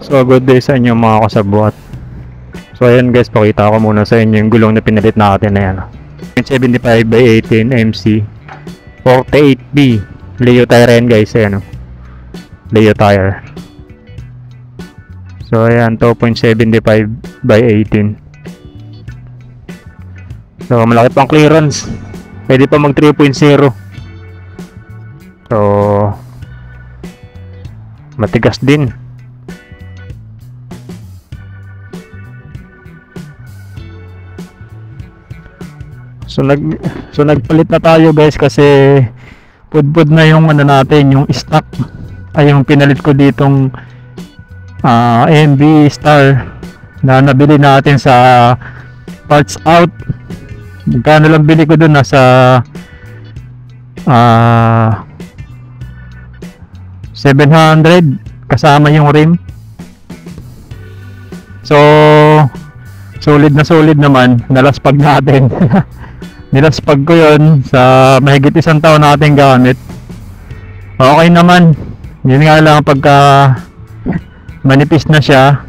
So good day sa inyo mga kasabwat. So ayan guys, pakita ko muna sa inyo yung gulong na pinalit natin na yan. 75 by 18 MC 48B Leo tire yan guys, ayan o. Leo tire. So ayan, 2.75 by 18. So malaki pang clearance. Pwede pa mag 3.0. So matigas din. So nagpalit na tayo guys kasi pudpud na yung ano natin, yung stock ay yung pinalit ko ditong AMB Star na nabili natin sa Parts Out. Magkano lang bili ko dun, nasa 700 kasama yung rim. So solid naman, nalaspag natin. Nilaspag ko yun sa mahigit isang taon natin gamit. Okay naman. Yun nga lang, pagka manipis na siya,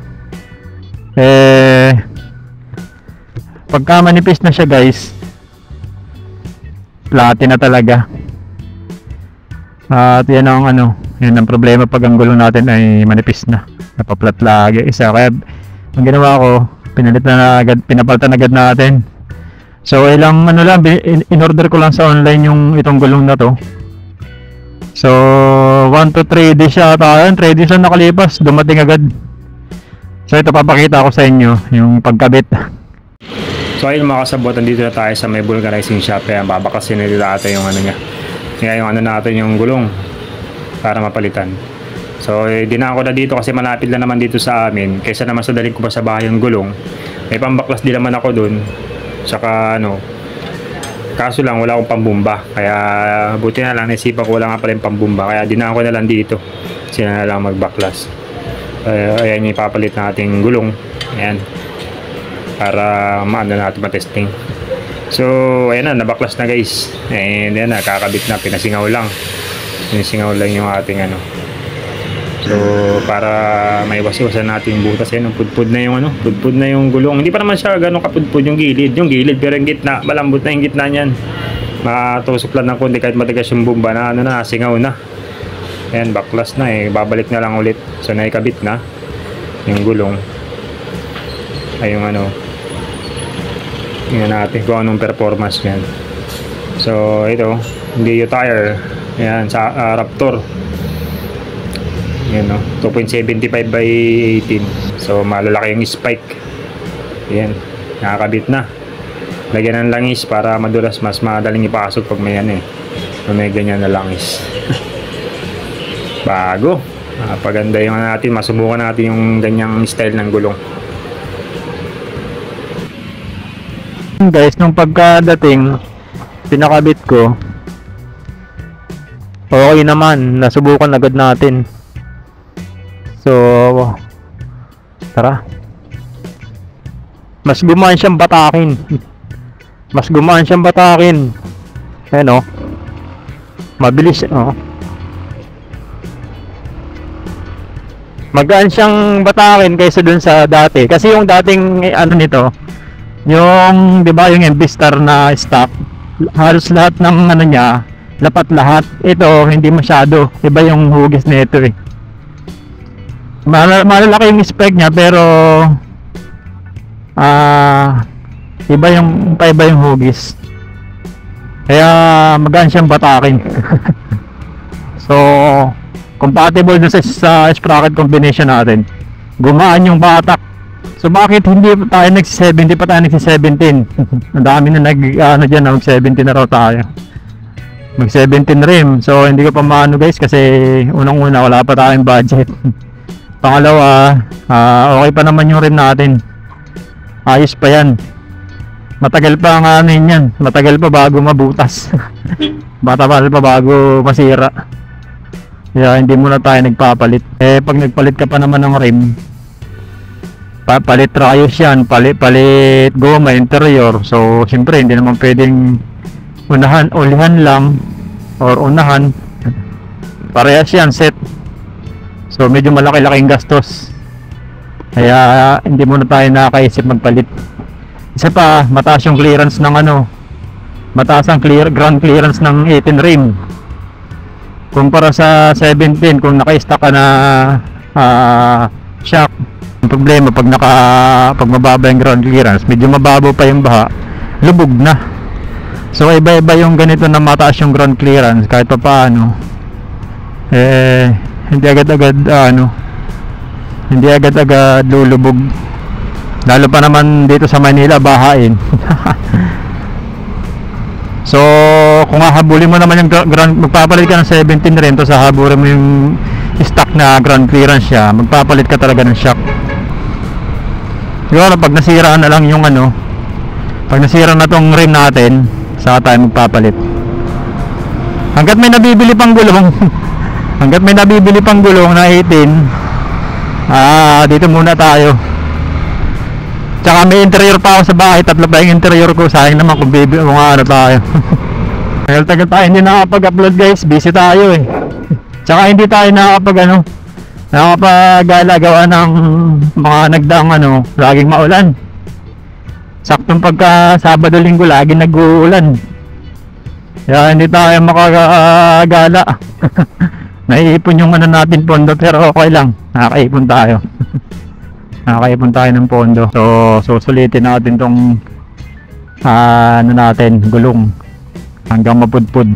pagka manipis na siya guys, plate na talaga. At yan ang yun ang problema pag ang gulong natin ay manipis na, napaplat lagi isa. Kaya ang ginawa ko, pinapalitan agad natin. So ilang lang, in-order ko lang sa online yung itong gulong na to. So 1 to 3 days siya ata, 3 days na nakalipas, dumating agad. So ito, papakita ko sa inyo yung pagkabit. So ayun mga kasabot, dito na tayo sa may vulcanizing shop. Kaya babakasin na natin yung ano niya. Kaya yung natin yung gulong para mapalitan. So dinaan ko na dito kasi malapit lang naman dito sa amin. Kaysa naman sa dalhin ko pa sa bahay yung gulong, may pambaklas din naman ako dun. Saka kaso lang wala akong pambumba. Kaya buti na lang, naisipan ko wala nga pala yung pambumba. Kaya dinaan ko na lang dito. Sila na lang magbaklas. Ayan yung ipapalit nating gulong. Ayan. Para maano natin matesting. So ayan na, nabaklas na guys. And ayan na, kakabit na, pinasingaw lang. Pinasingaw lang yung ating So para maiwas-iwasan natin yung butas. Ayan, pudpud na yung pudpud na yung gulong. Hindi pa naman siya ganun kapudpud yung gilid. Yung gilid, pero yung gitna, malambot na yung gitna niyan. Matusok lang ng konti kahit matigas yung bumba na nasingaw na. Ayan, baklas na babalik na lang ulit. So naikabit na yung gulong. Ay yung tingnan natin kung anong performance yan. So ito, Leo tire. Ayan, sa Raptor. Yan 2.75 by 18. So malalaki yung spike. Yan, nakakabit na. Lagyan ng langis para madulas, mas madaling ipasok pag may may ganyan na langis. Bago. Paganda yung natin, masubukan natin yung ganyang style ng gulong. Guys, nung pagkadating pinakabit ko, okay naman, nasubukan agad natin. So tara, mas gumaan siyang batakin. Ayan mabilis magaan siyang batakin kaysa dun sa dati. Kasi yung dating nito, yung 'di ba yung MB Star na stock, halos lahat ng niya lapat lahat. Ito hindi masyado, iba yung hugis nito malalaki yung spec niya, pero iba yung hugis, kaya magaan siyang batakin. So compatible dun sa sprocket combination natin, gumaan yung batak. So bakit hindi tayo nagsi-70 pa tayo nagsi-17? Ang dami na dyan, mag-17 na raw tayo, mag-17 rim. So hindi ko pa maano guys, kasi unang-una wala pa tayong budget. Pangalawa, okay pa naman yung rim natin, ayos pa yan. Matagal pa yan, matagal pa bago mabutas. Matagal pa bago masira. Kaya hindi muna tayo nagpapalit. Pag nagpalit ka pa naman ng rim, palit rayos yan, palit goma, interior. So siyempre hindi naman pwedeng ulihan lang or unahan, parehas yan set. So medyo malaki-laking gastos. Kaya hindi muna tayo nakaisip magpalit. Isa pa, mataas yung clearance ng ano, mataas ang ground clearance ng 18 rim kumpara sa 17 kung naka-stock ka na shock. Ang problema pag mababa yung ground clearance, medyo mababaw pa yung baha, lubog na. So iba-iba yung ganito na mataas yung ground clearance, kahit pa paano hindi agad-agad hindi agad-agad lulubog, lalo pa naman dito sa Manila bahain. So kung hahabulin mo naman yung magpapalit ka ng 17 rin, to sa habulin mo yung stock na ground clearance siya, magpapalit ka talaga ng shock. Siguro pag nasira na lang yung pag nasira na tong rim natin, saka tayo magpapalit. Hanggat may nabibili pang gulong hanggat may nabibili pang gulong na 18, dito muna tayo. Tsaka may interior pa ako sa bahay, 3 pa yung interior ko. Sayang naman kung bibili mo nga tayo. Tagal-tagal tayo hindi nakapag-upload guys, busy tayo eh. Tsaka hindi tayo nakapag-gala gawa ng mga nagdaang laging maulan. Saktong pagka Sabado Linggo laging nag-uulan. Kaya hindi tayo makagala. Naiipon yung natin pondo, pero okay lang, nakakaipon tayo. Nakakaipon tayo ng pondo. So susulitin natin tong natin, gulong hanggang mapudpud.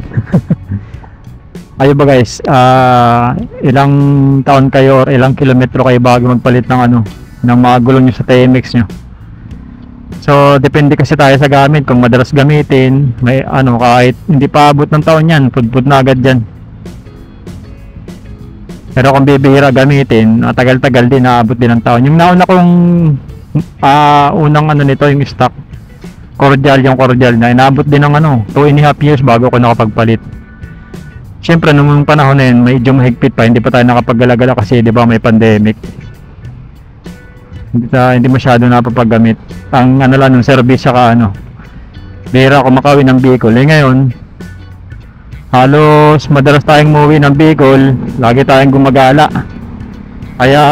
Ayo ba guys, ilang taon kayo or ilang kilometro kayo bago magpalit ng ng mga gulong nyo sa TMX nyo? So depende kasi tayo sa gamit. Kung madalas gamitin, may kahit hindi pa abot ng taon yan, pudpud na agad yan. Pero kung bibihira gamitin, tagal-tagal din, naabot din ng taon. Yung nauna kong unang nito, yung stock cordial, yung cordial na inabot din ng 2.5 years bago ko nakapagpalit. Siyempre nung panahon na yun, medyo mahigpit pa, hindi pa tayo nakapaggalagala kasi di ba may pandemic. Hindi masyado napapaggamit. Ang lang ng service saka bihira ako makawin ng Bicol. Ngayon halos madalas tayong umuwi ng Bicol, lagi tayong gumagala. Kaya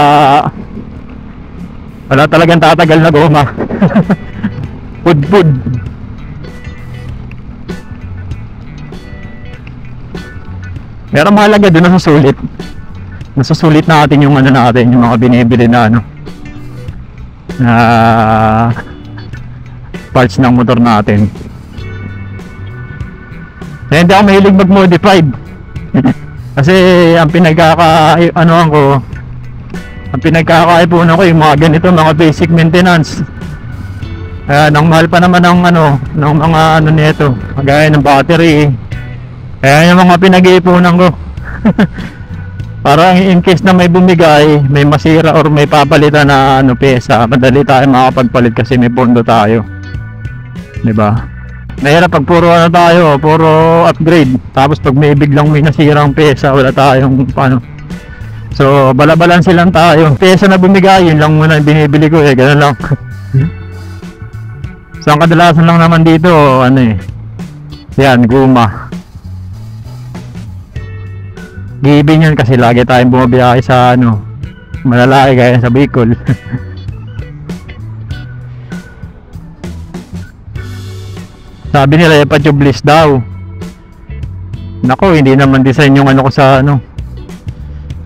wala talagang tatagal na goma. Pudpud. Pero mahalaga doon nasusulit natin yung natin, yung mga binibili na na parts ng motor natin. Hindi ako mahilig mag-modified. Kasi ang pinagkakaipunan ko yung mga ganito, mga basic maintenance. Nang mahal pa naman ng ng mga nito, kagaya ng battery. Kaya yung mga pinag-iipunan ko. Para in case na may bumigay, may masira or may papalitan na pyesa, madali tayo makapagpalit kasi may pondo tayo. 'Di ba? Mahirap pag puro puro upgrade. Tapos pag may biglang may nasirang pyesa, wala tayong So, balabalanse lang tayo. Pyesa na bumigay, yun lang muna binibili ko ganun lang. So, ang kadalasan lang naman dito, yan, guma. Given yan kasi lagi tayong bumabiyahe sa malalaki gaya sa Bicol. Sabi nila ipa-tubeless daw. Nako, hindi naman design yung ko sa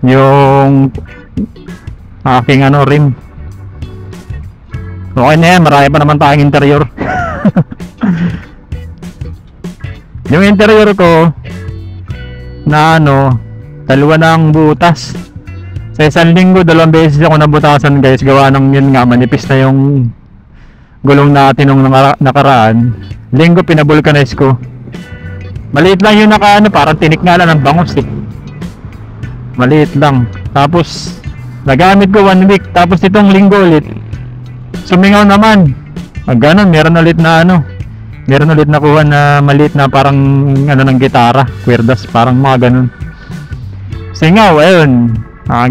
yung aking rim. Okay na yan, marami pa naman tayong interior. Yung interior ko na dalawa ng butas. Sa isang linggo, 2 beses ako nabutasan guys, gawa ng yun nga, manipis na yung gulong natin nung nakaraan. Linggo pinabulkanize ko. Maliit lang yung parang tinik nga lang ng bangus Maliit lang. Tapos nagamit ko 1 week. Tapos itong linggo ulit sumingaw naman. Ganun, meron ulit nakuha na maliit na parang ng gitara, kwerdas, parang mga ganun. Singaw, ayun.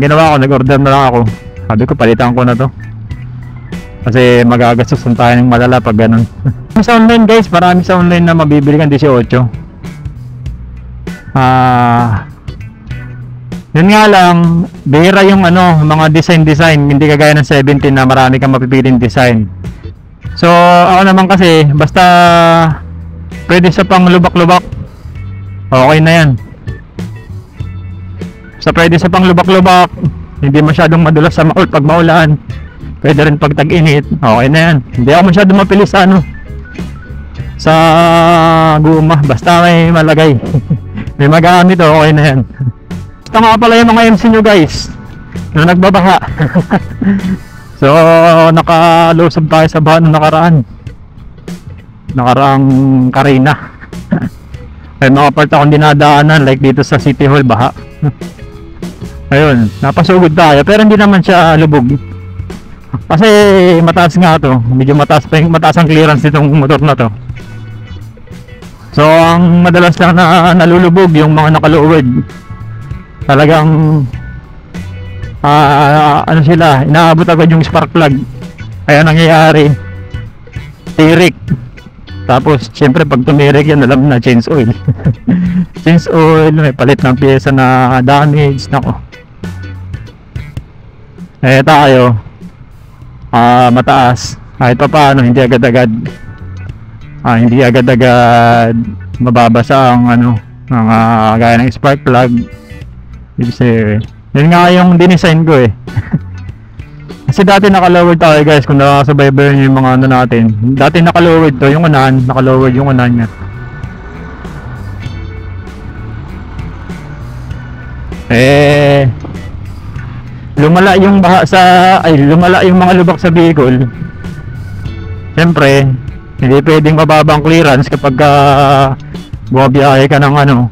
Ginawa ko, nag-order na lang ako. Sabi ko, palitan ko na to. Kasi magagastos tayo ng malala pag ganun. Sa online guys, marami sa online na mabibili kang 18. Yun nga lang, bihira yung ano, mga design, hindi kagaya ng 17 na marami kang mapipiling design. So, ako naman kasi, basta pwede sa pang lubak-lubak, okay na yan. So, pwede sa pang lubak-lubak, hindi masyadong madulas sa maul pag maulan. Pwede rin pag tag-init, okay na yan. Hindi ako masyadong mapili sa ano, sa guma, basta may malagay. May magamit, okay na yan. Basta nga pala yung mga MC nyo guys, na nagbabaha. So, nakalusog tayo sa baha nung nakaraang Karina. May mga part akong dinadaanan, like dito sa City Hall, baha. Ayun, napasugod tayo, pero hindi naman siya lubog. Kasi mataas nga to, medyo mataas ang clearance nitong motor na to. So, ang madalas lang na nalulubog yung mga nakaluwid. Talagang ano sila, inaabot agad yung spark plug. Kaya nangyayari, tirik. Tapos syempre pag tumirik yan, alam na, change oil. Change oil, may palit ng pyesa na damage. Nako, tayo mataas, kahit pa paano hindi agad-agad mababasa ang ano, mga gaya ng spark plug. Kasi yun nga yung dinesign ko eh. Kasi dati naka-lowered tayo guys, kung nakasabay-bay nyo yung mga ano natin. Dati naka-lowered to, yung unahan, naka-lowered yung unahan niya. Lumala yung baha lumala yung mga lubak sa Bicol. Siyempre, hindi pwedeng mababang clearance kapag bumabiyahe ka ng ano.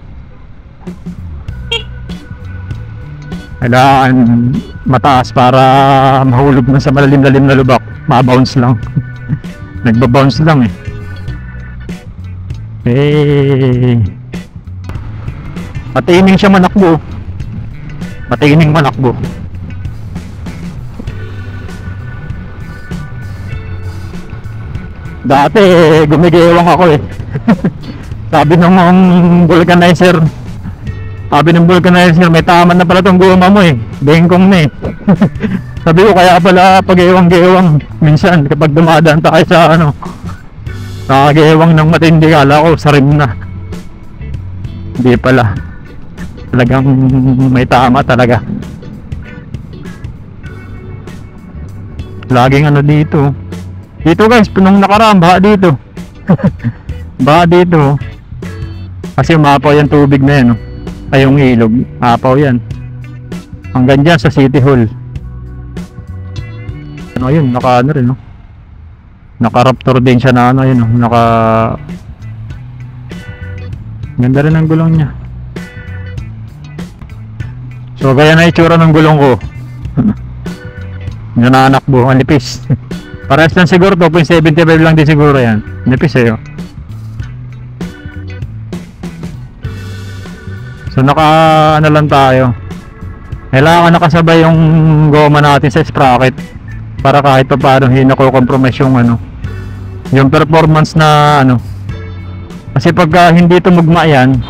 Kailangan mataas para mahulog na sa malalim-lalim na lubak. Ma-bounce lang. Nagba-bounce lang eh. Matining siya manakbo. Matining manakbo. Dati gumigewang ako eh. Sabi ng vulcanizer, may tama na pala tong guma mo eh. Bengkong na eh. Sabi ko, kaya pala pag-ewang-gewang minsan kapag dumadaan tayo sa ano, nakagewang ng matindi, kala ko sa rim na. Hindi pala. Talagang may tama talaga. Laging ano dito. Dito guys, nung nakaraan, baha dito. Baha dito. Kasi umapaw yung tubig na yan, no? Ay, yung ilog, apaw yan hanggang dyan sa City Hall. Ano yun, naka ano rin, no? Naka Raptor din siya na ano yun, no? Ganda rin ang gulong niya. So kaya na itsura ng gulong ko. Nananakbo, ang nipis. Parehas lang siguro, 2.75 lang din siguro yan. Nipis eh, oh. So naka ano lang tayo, kailangan nakasabay yung goma natin sa sprocket para kahit pa paano hindi nako-compromise yung ano, yung performance na ano. Kasi pag hindi tumugma yan,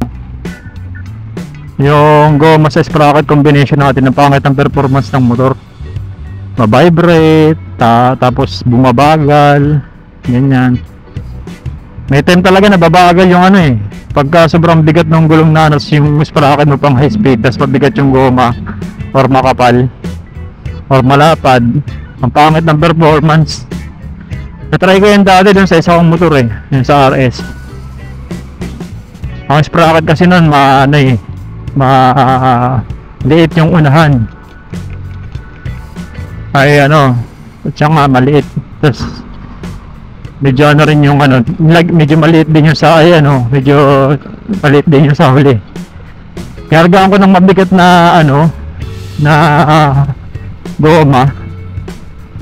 yung goma sa sprocket combination natin, ng pangit ang performance ng motor. Mabibrate, tapos bumabagal, ganyan. May time talaga na babagal yung ano eh, pagka sobrang bigat ng gulong na yung sprocket mo pang high speed, tapos mabigat yung goma or makapal or malapad, ang pangit ng performance. Natry ko yan dati dun sa isa kong motor eh, yung sa RS. Ang sprocket kasi nun liit yung unahan, ay ano, at saka maliit, tapos medyo ano rin yung ano, medyo maliit din yung sa medyo maliit din yung sa huli. Kargaan ko ng mabigat na ano, na goma,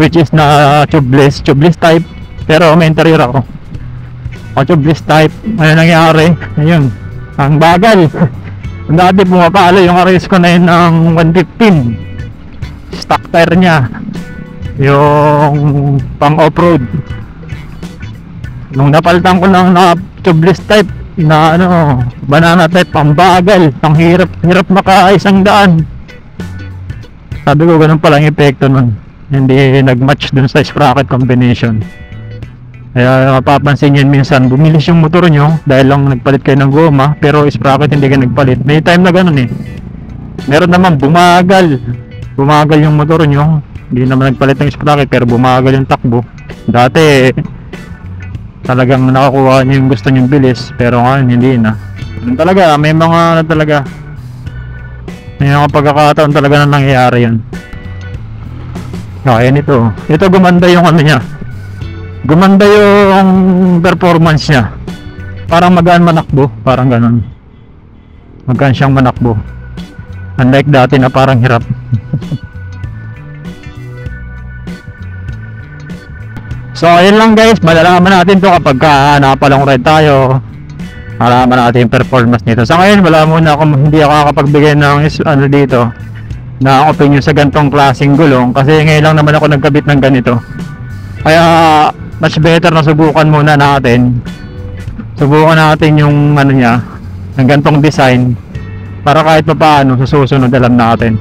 which is na tubeless type, pero may interior ako. Tubeless type. Ano nangyari? Ayun, ang bagal. Dati pumapalo yung RS ko na yun ng 115. Stock tire niya, yung pang off-road. Nung napalitan ko ng tubeless type na ano, banana type, pang bagal, pang hirap maka 100. Sabi ko ganun pala yung epekto nun. Hindi nag-match dun sa sprocket combination. Kaya mapapansin yun minsan, bumilis yung motor nyo dahil lang nagpalit kayo ng goma, pero sprocket hindi ka nagpalit. May time na ganun eh. Meron naman bumagal yung motor nyo, hindi naman nagpalit ng sprocket pero bumagal yung takbo. Dati talagang nakakuha nyo yung gusto nyo bilis, pero ngayon hindi na. Ganun talaga, may mga talaga, may mga pagkakataon talaga na nangyayari yun. Kaya nito, ito gumanda yung ano niya, gumanda yung performance niya. Parang magaan manakbo, parang ganun. Magaan siyang manakbo. Unlike dati na parang hirap. So ayun lang guys, malalaman natin to kapag napalong ride tayo. Malaman natin yung performance nito. Sa ngayon wala muna ako, hindi ako kakapagbigay ng ano dito na opinion sa gantong klaseng gulong kasi ngayon lang naman ako nagkabit ng ganito. Kaya much better na subukan muna natin. Subukan natin yung ano niya, ng gantong design para kahit pa paano sa susunod alam natin.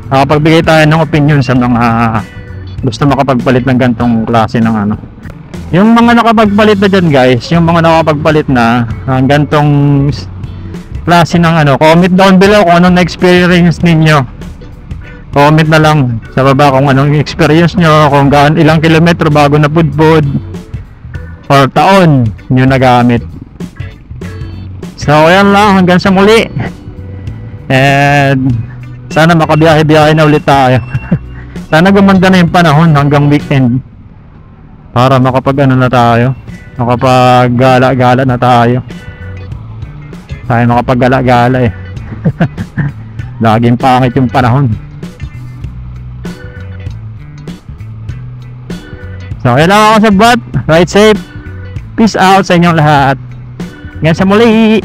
Nakapagbigay tayo ng opinion sa mga gusto makapagpalit ng gantong klase ng ano. Yung mga nakapagpalit na dyan guys, yung mga nakapagpalit na ng gantong klase ng ano, comment down below kung anong na-experience ninyo. Comment na lang sa baba kung anong experience nyo, kung ilang kilometro bago na pudpud or taon nyo nagamit. So yan lang, hanggang sa muli, and sana makabiyahe-biyahe na ulit tayo. Sana gumanda na yung panahon hanggang weekend para makapag ano na tayo, makapag gala-gala na tayo. Tayo makapag gala-gala eh. Laging pangit yung panahon. So kailangan ako sa bot. Ride safe. Peace out sa inyong lahat. Hanggang sa muli.